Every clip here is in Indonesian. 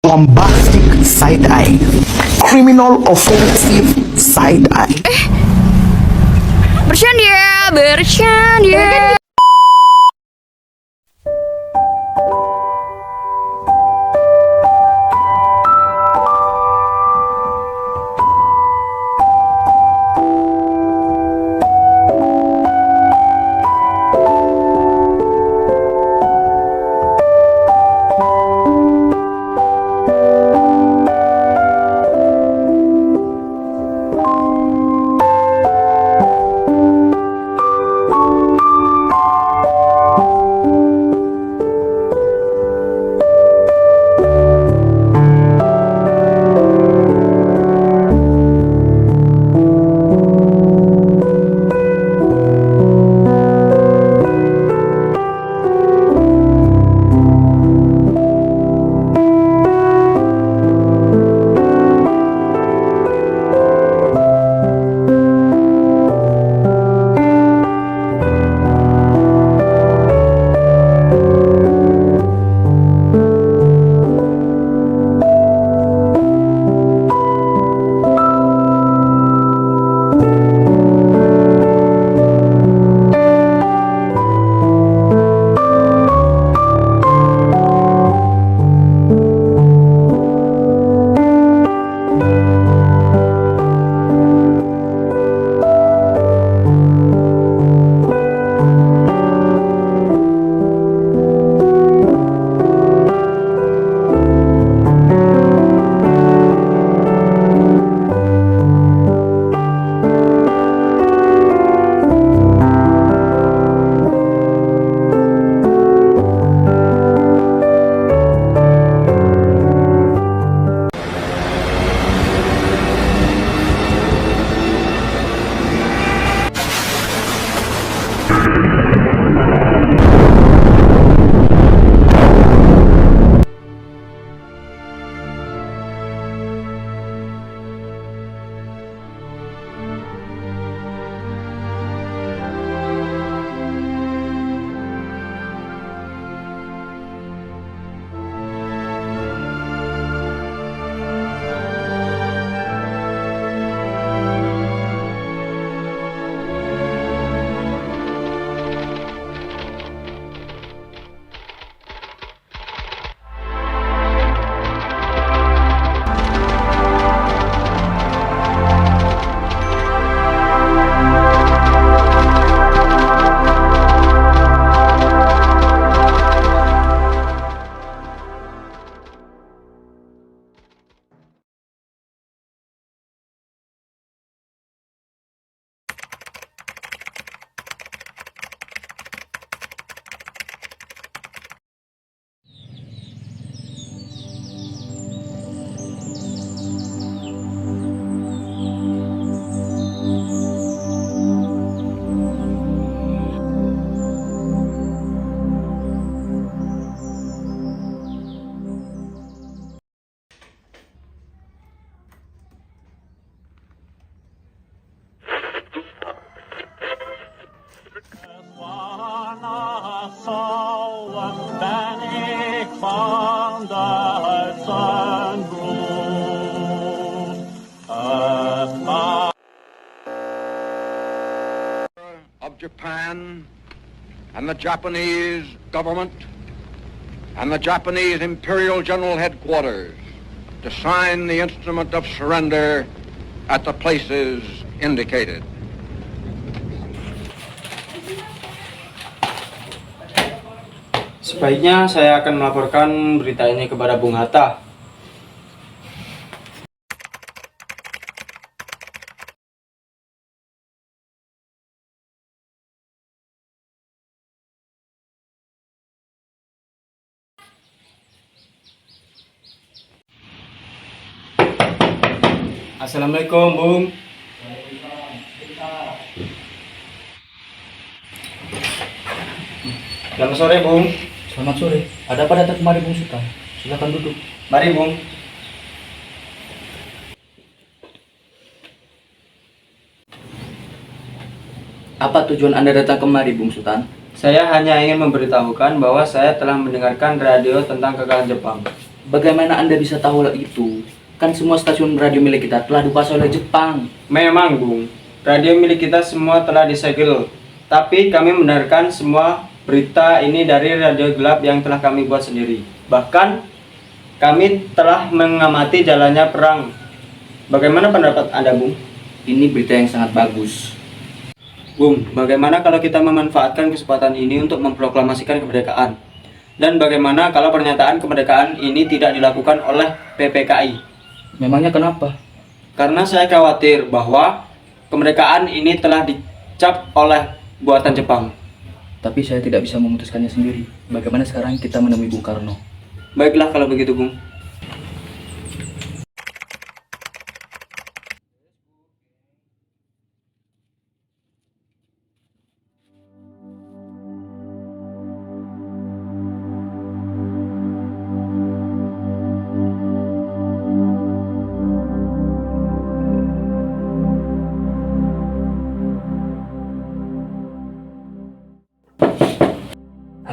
bombastic side-eye, criminal offensive side-eye. Bercanda, bercanda. Of Japan and the Japanese government and the Japanese Imperial General Headquarters to sign the instrument of surrender at the places indicated. Sebaiknya saya akan melaporkan berita ini kepada Bung Hatta. Assalamualaikum, Bung. Selamat sore, Bung. Selamat sore. Ada apa datang kemari, Bung Sultan? Silakan duduk. Mari, Bung. Apa tujuan Anda datang kemari, Bung Sultan? Saya hanya ingin memberitahukan bahwa saya telah mendengarkan radio tentang kekalahan Jepang. Bagaimana Anda bisa tahu hal itu? Kan semua stasiun radio milik kita telah dikuasai oleh Jepang. Memang, Bung. Radio milik kita semua telah disegel. Tapi kami membenarkan semua berita ini dari radio gelap yang telah kami buat sendiri. Bahkan, kami telah mengamati jalannya perang. Bagaimana pendapat Anda, Bung? Ini berita yang sangat bagus. Bung, bagaimana kalau kita memanfaatkan kesempatan ini untuk memproklamasikan kemerdekaan? Dan bagaimana kalau pernyataan kemerdekaan ini tidak dilakukan oleh PPKI? Memangnya kenapa? Karena saya khawatir bahwa kemerdekaan ini telah dicap oleh buatan Jepang. Tapi saya tidak bisa memutuskannya sendiri. Bagaimana sekarang kita menemui Bung Karno? Baiklah kalau begitu, Bung.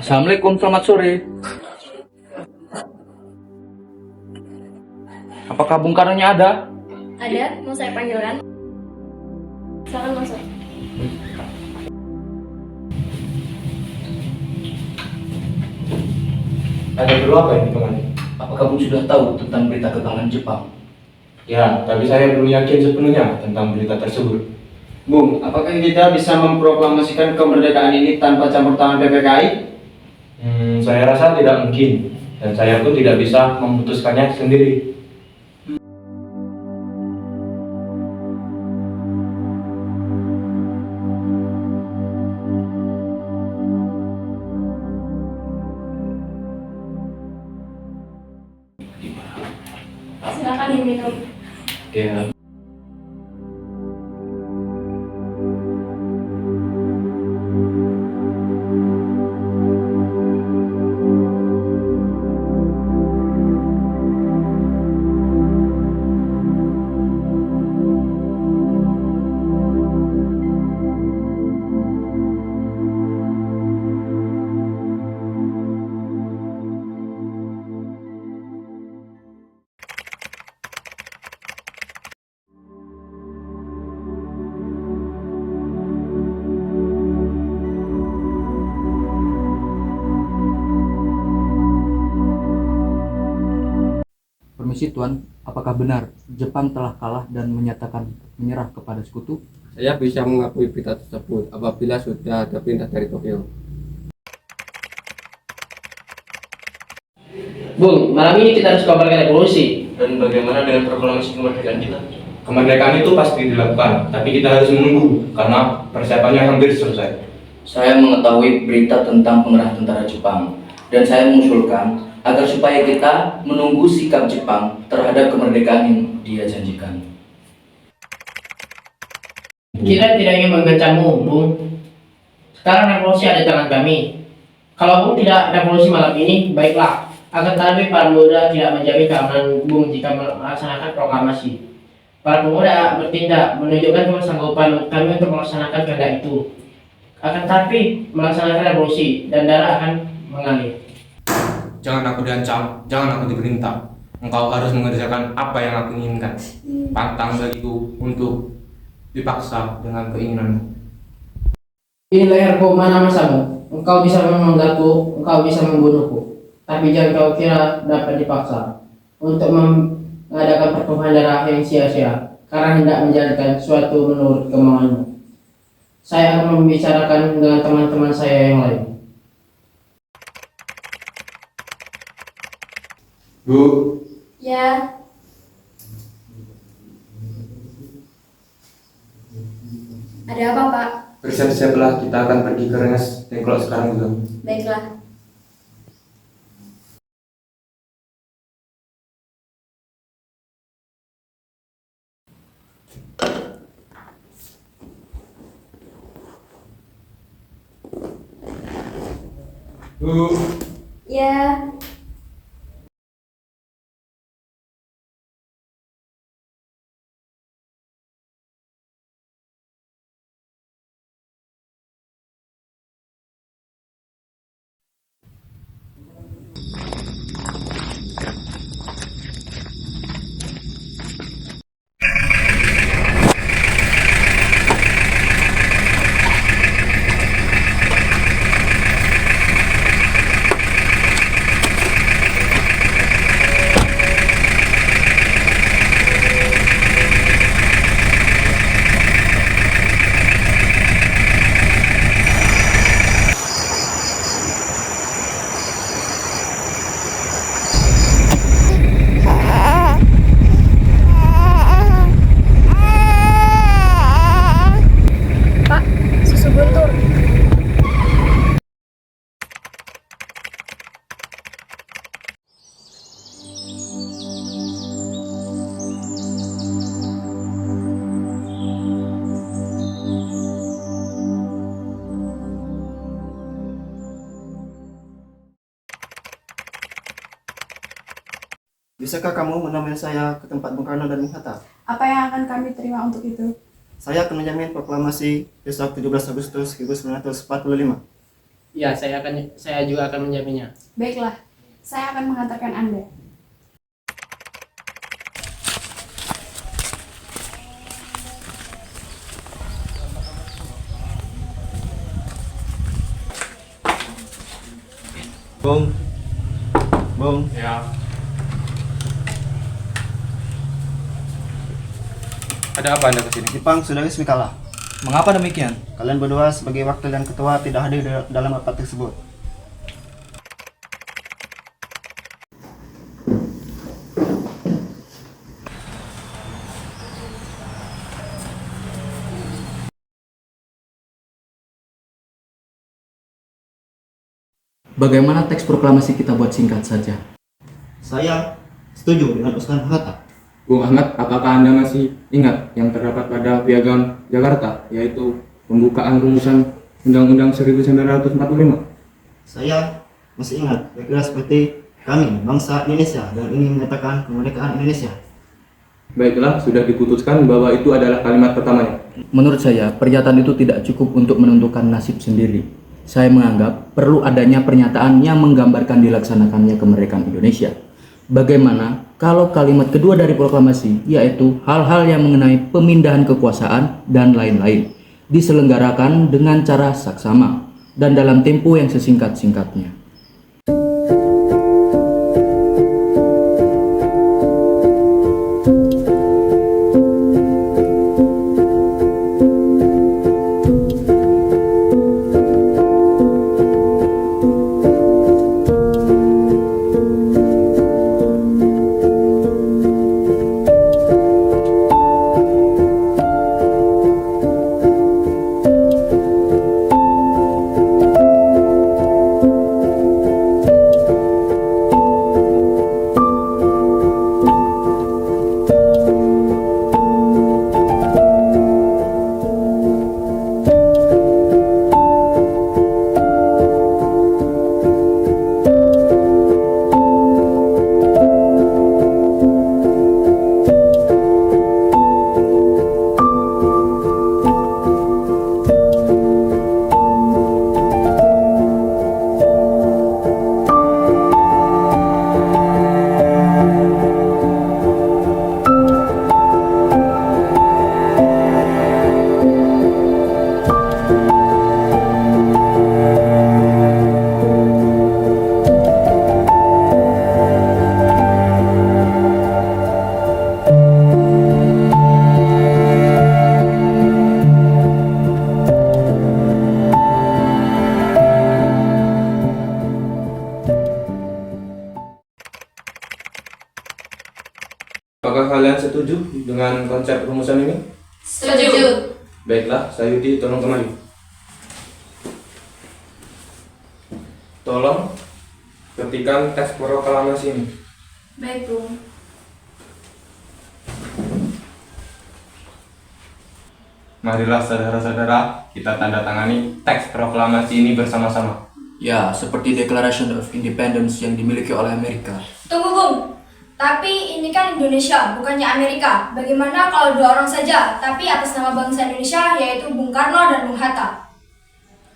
Assalamualaikum, selamat sore. Apakah Bung Karno-nya ada? Ada, mau saya panggilkan? Silakan masuk. Ada perlu apa ini kemarin? Apakah Bung sudah tahu tentang berita kekalahan Jepang? Ya, tapi saya belum yakin sepenuhnya tentang berita tersebut. Bung, apakah kita bisa memproklamasikan kemerdekaan ini tanpa campur tangan PPKI? Saya rasa tidak mungkin, dan saya pun tidak bisa memutuskannya sendiri. Silakan diminum. Oke, ya. Permisi Tuan, apakah benar Jepang telah kalah dan menyatakan menyerah kepada sekutu? Saya bisa mengakui berita tersebut apabila sudah ada perintah dari Tokyo. Bung, malam ini kita harus kabarkan revolusi. Dan bagaimana dengan proklamasi kemerdekaan kita? Kemerdekaan itu pasti dilakukan, tapi kita harus menunggu karena persiapannya hampir selesai. Saya mengetahui berita tentang pengerahan tentara Jepang, dan saya mengusulkan agar supaya kita menunggu sikap Jepang terhadap kemerdekaan yang dia janjikan. Kita tidak ingin mengancammu, Bung. Sekarang revolusi ada di tangan kami. Kalau Bung tidak revolusi malam ini, baiklah. Akan tetapi para pemuda tidak menjamin keamanan Bung jika melaksanakan proklamasi. Para pemuda bertindak menunjukkan kesanggupan kami untuk melaksanakan kehendak itu. Akan tetapi melaksanakan revolusi dan darah akan mengalir. Jangan aku diancam, jangan aku diperintah. Engkau harus mengerjakan apa yang aku inginkan. Pantang bagiku untuk dipaksa dengan keinginanmu. Ini leherku, mana masamu? Engkau bisa memenggalku, engkau bisa membunuhku. Tapi jangan kau kira dapat dipaksa untuk mengadakan pertumpahan darah yang sia-sia karena hendak menjalankan suatu menurut kemauanmu. Saya akan membicarakan dengan teman-teman saya yang lain. Bu, Ya, ada apa Pak? bersiap-siaplah, kita akan pergi ke Rengas Dengklok sekarang juga. Baiklah. Bu, Ya, Bisakah kamu menemani saya ke tempat Bung Karno dan Bung Hatta? Apa yang akan kami terima untuk itu? Saya akan menjamin proklamasi besok 17 Agustus 1945. Ya, saya juga akan menjaminnya. Baiklah, saya akan mengantarkan Anda. Bung, Ya. Ada apa Anda kesini? Jepang sudah resmi kalah. Mengapa demikian? Kalian berdua sebagai wakil dan ketua tidak hadir dalam rapat tersebut. Bagaimana teks proklamasi kita buat singkat saja? Saya setuju dengan usulan Hatta. Bung Ahmad, apakah Anda masih ingat yang terdapat pada Piagam Jakarta, yaitu pembukaan rumusan Undang-Undang 1945? Saya masih ingat, kira-kira seperti kami, bangsa Indonesia, dan ingin menyatakan kemerdekaan Indonesia. Baiklah, sudah diputuskan bahwa itu adalah kalimat pertamanya. Menurut saya, pernyataan itu tidak cukup untuk menentukan nasib sendiri. Saya menganggap perlu adanya pernyataan yang menggambarkan dilaksanakannya kemerdekaan Indonesia. Bagaimana kalau kalimat kedua dari proklamasi, yaitu hal-hal yang mengenai pemindahan kekuasaan dan lain-lain, diselenggarakan dengan cara saksama dan dalam tempo yang sesingkat-singkatnya. Apakah kalian setuju dengan konsep rumusan ini? Setuju. Baiklah, Sayuti tolong kembali. Tolong ketikkan teks proklamasi ini. Baik, Bung. Marilah saudara-saudara, kita tanda tangani teks proklamasi ini bersama-sama. Ya, seperti Declaration of Independence yang dimiliki oleh Amerika. Tunggu, Bung. Tapi ini kan Indonesia, bukannya Amerika. Bagaimana kalau 2 orang saja, tapi atas nama bangsa Indonesia, yaitu Bung Karno dan Bung Hatta?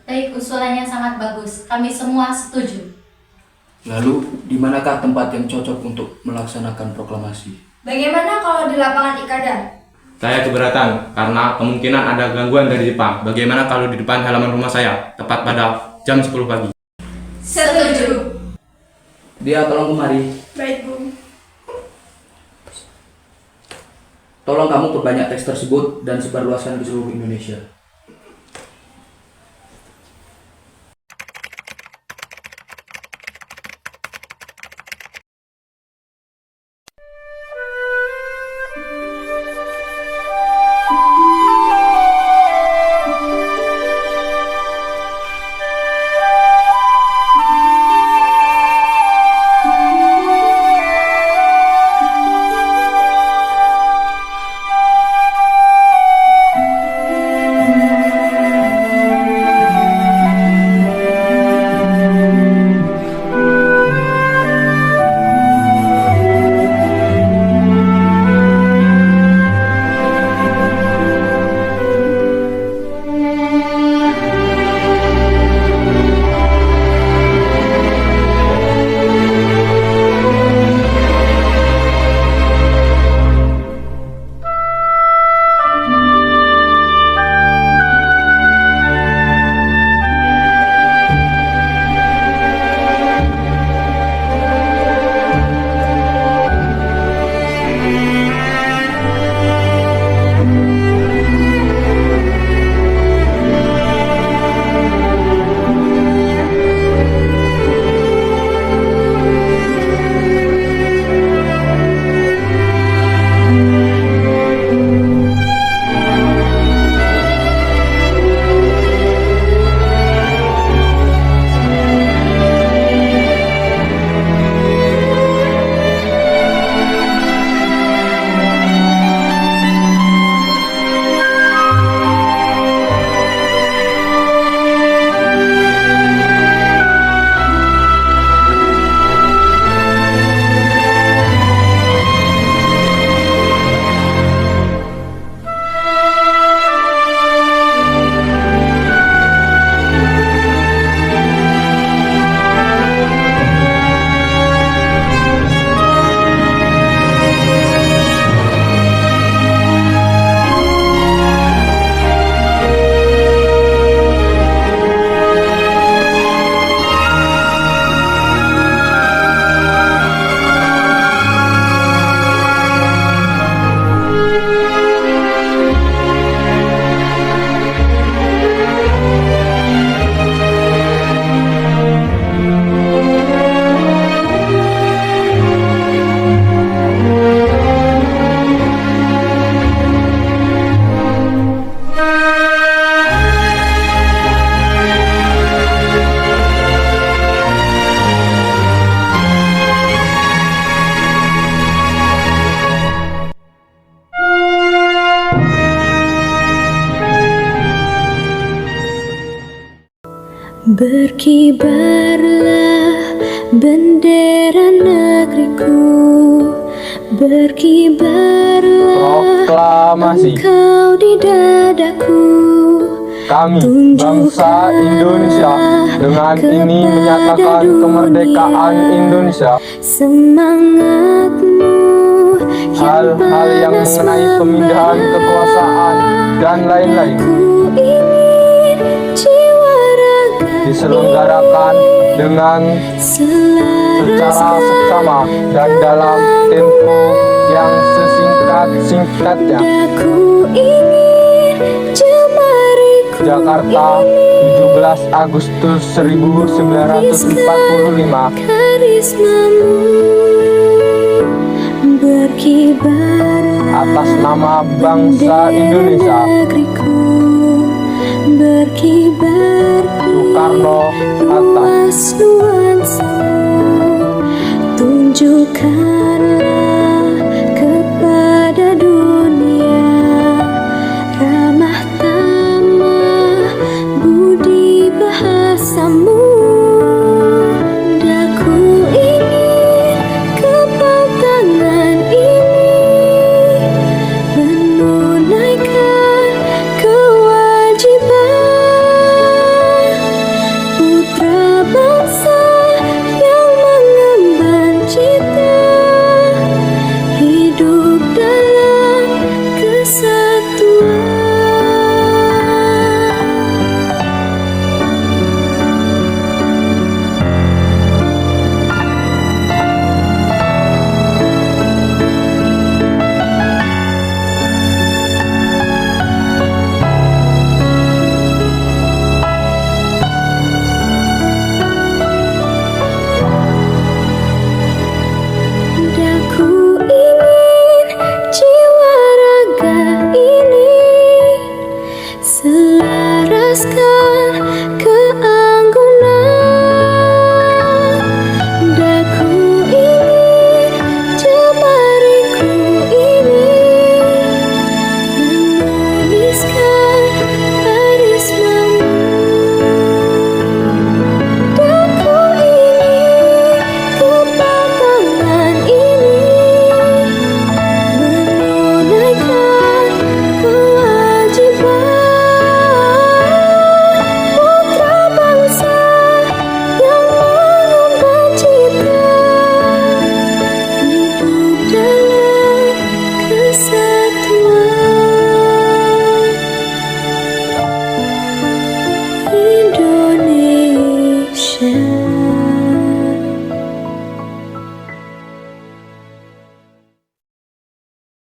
Baik, usulannya sangat bagus. Kami semua setuju. Lalu, di manakah tempat yang cocok untuk melaksanakan proklamasi? Bagaimana kalau di lapangan Ikada? Saya keberatan karena kemungkinan ada gangguan dari Jepang. Bagaimana kalau di depan halaman rumah saya, tepat pada jam 10 pagi? Setuju. Dia tolong kemari. Baik, Bung. Tolong kamu perbanyak teks tersebut dan sebarluaskan ke seluruh Indonesia. Berkibarlah bendera negeriku, berkibarlah Proklamasi. engkau di dadaku. Kami, bangsa Indonesia, dengan ini menyatakan kemerdekaan Indonesia. Semangatmu Hal-hal yang mengenai pemindahan kekuasaan dan lain-lain diselenggarakan dengan secara seksama dan dalam tempo yang sesingkat-singkatnya. Jakarta, 17 Agustus 1945. Atas nama bangsa Indonesia, Soekarno-Hatta. Tunjukkanlah